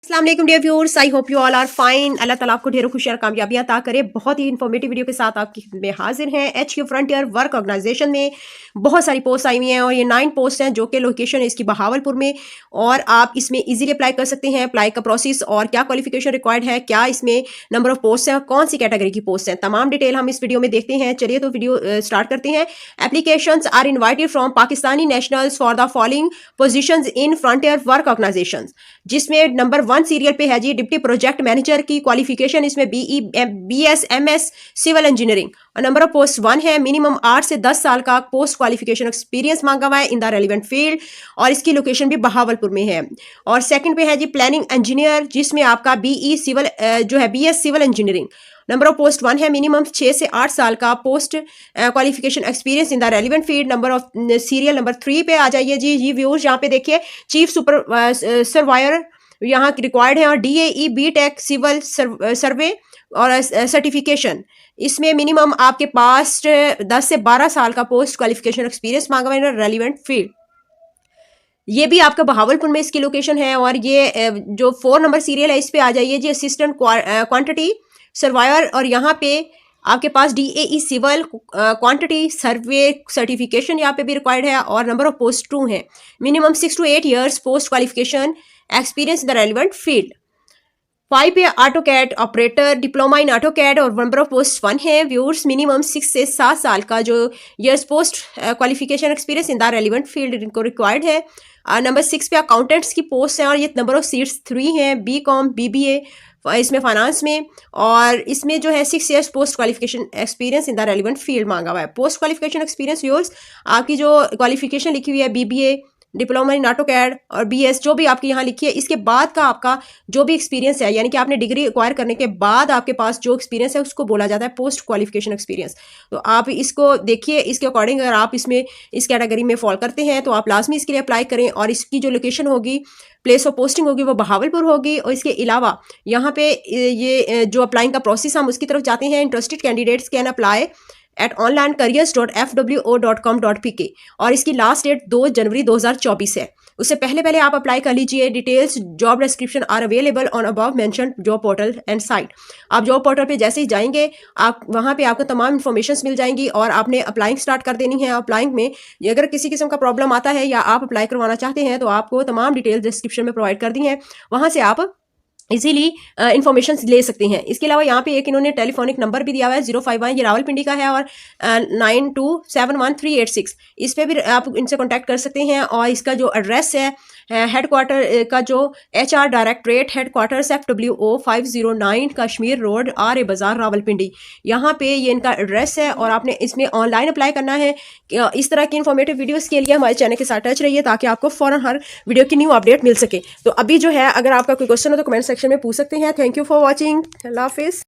अस्सलाम वालेकुम dear viewers, I hope you all are fine. अल्लाह ताला आपको ढेरों खुशियां कामयाबियां अता करे। बहुत ही इन्फॉर्मेटिव वीडियो के साथ आपकी में हाजिर हैं। HQ फ्रंटियर वर्क ऑर्गेनाइजेशन में बहुत सारी पोस्ट आई हुई हैं और ये 9 पोस्ट हैं जो कि लोकेशन है इसकी बहावलपुर में, और आप इसमें इजीली अप्लाई कर सकते हैं। अप्लाई का प्रोसेस और क्या क्वालिफिकेशन रिक्वायर्ड है, क्या इसमें नंबर ऑफ पोस्ट हैं और कौन सी कैटेगरी की पोस्ट हैं, तमाम डिटेल हम इस वीडियो में देखते हैं। चलिए तो वीडियो स्टार्ट करते हैं। Applications are invited from Pakistani nationals for the following positions in frontier work organisations, जिसमें नंबर 1 सीरियल पे है जी डिप्टी प्रोजेक्ट मैनेजर की क्वालिफिकेशन, इसमें BS MS सिविल इंजीनियरिंग, और नंबर ऑफ पोस्ट 1 है। मिनिमम 8 से 10 साल का पोस्ट क्वालिफिकेशन एक्सपीरियंस मांगा हुआ है इन द रेलिवेंट फील्ड, और इसकी लोकेशन भी बहावलपुर में है। और सेकंड पे है जी प्लानिंग इंजीनियर, जिसमें आपका BS civil engineering, number of post 1 है। मिनिमम 6 से 8 साल का post qualification experience in the relevant field. Number of serial number 3 पे आ जाइए जी व्यूअर्स, यहाँ पे देखिए चीफ सर्वायर यहाँ रिक्वायर्ड है, और DAE BTech सिविल सर्वे और सर्टिफिकेशन, इसमें मिनिमम आपके पास 10 से 12 साल का पोस्ट क्वालिफिकेशन एक्सपीरियंस मांगा हुआ है रेलिवेंट फील्ड। ये भी आपका बहावलपुर में इसकी लोकेशन है। और ये जो 4 नंबर सीरियल है इस पे आ जाइए जी असिस्टेंट क्वांटिटी सर्वायर, और यहाँ पे आपके पास DAE civil quantity survey certification यहाँ पे भी रिक्वायर्ड है, और नंबर ऑफ पोस्ट 2 है। Minimum 6 to 8 years post qualification experience in the relevant field. 5 पे AutoCAD operator diploma in AutoCAD, और नंबर ऑफ पोस्ट 1 है व्यूअर्स। मिनिमम 6 से 7 साल का जो years post qualification experience in the relevant field इनको required है। नंबर 6 पे अकाउंटेंट्स की पोस्ट है, और ये नंबर ऑफ सीट्स 3 हैं। BCom BBA इसमें फाइनेंस में, और इसमें जो है 6 years post qualification experience in the relevant field मांगा हुआ है। पोस्ट क्वालिफिकेशन एक्सपीरियंस व्यूअर्स, आपकी जो क्वालिफिकेशन लिखी हुई है BBA डिप्लोमा इन ऑटोकैड और BS जो भी आपकी यहाँ लिखी है, इसके बाद का आपका जो भी एक्सपीरियंस है, यानी कि आपने डिग्री एक्वायर करने के बाद आपके पास जो एक्सपीरियंस है उसको बोला जाता है पोस्ट क्वालिफिकेशन एक्सपीरियंस। तो आप इसको देखिए, इसके अकॉर्डिंग अगर आप इसमें इस कैटेगरी में फॉल करते हैं तो आप लाजमी इसके लिए अप्लाई करें। और इसकी जो लोकेशन होगी, प्लेस ऑफ पोस्टिंग होगी, वो बहावलपुर होगी। और इसके अलावा यहाँ पे ये जो अप्लाइंग का प्रोसेस हम उसकी तरफ जाते हैं। Interested candidates can apply at onlinecareers.fwo.com.pk, और इसकी लास्ट डेट 2 जनवरी 2024 है। उससे पहले आप अप्लाई कर लीजिए। Details job description are available on above mentioned job portal and site. आप जॉब पोर्टल पे जैसे ही जाएंगे, आप वहाँ पे आपको तमाम इन्फॉर्मेशन मिल जाएंगी, और आपने अप्लाइंग स्टार्ट कर देनी है। अप्लाइंग में अगर किसी किस्म का प्रॉब्लम आता है या आप अप्लाई करवाना चाहते हैं तो आपको तमाम डिटेल्स डिस्क्रिप्शन में प्रोवाइड कर दी हैं, वहाँ से आप इजीली इन्फॉर्मेशन ले सकते हैं। इसके अलावा यहाँ पे एक इन्होंने टेलीफोनिक नंबर भी दिया हुआ है 051, ये रावलपिंडी का है, और 92711386, इस पे भी आप इनसे कांटेक्ट कर सकते हैं। और इसका जो एड्रेस है हेडक्वार्टर का जो HR directorate headquarters FWO 509 Kashmir road RA बाजार रावलपिंडी, यहाँ पे ये इनका एड्रेस है। और आपने इसमें ऑनलाइन अप्लाई करना है। इस तरह की इन्फॉर्मेटिव वीडियोस के लिए हमारे चैनल के साथ टच रहिए ताकि आपको फौरन हर वीडियो की न्यू अपडेट मिल सके। तो अभी जो है, अगर आपका कोई क्वेश्चन हो तो कमेंट सेक्शन में पूछ सकते हैं। Thank you for watching. अल्लाह हाफिज़।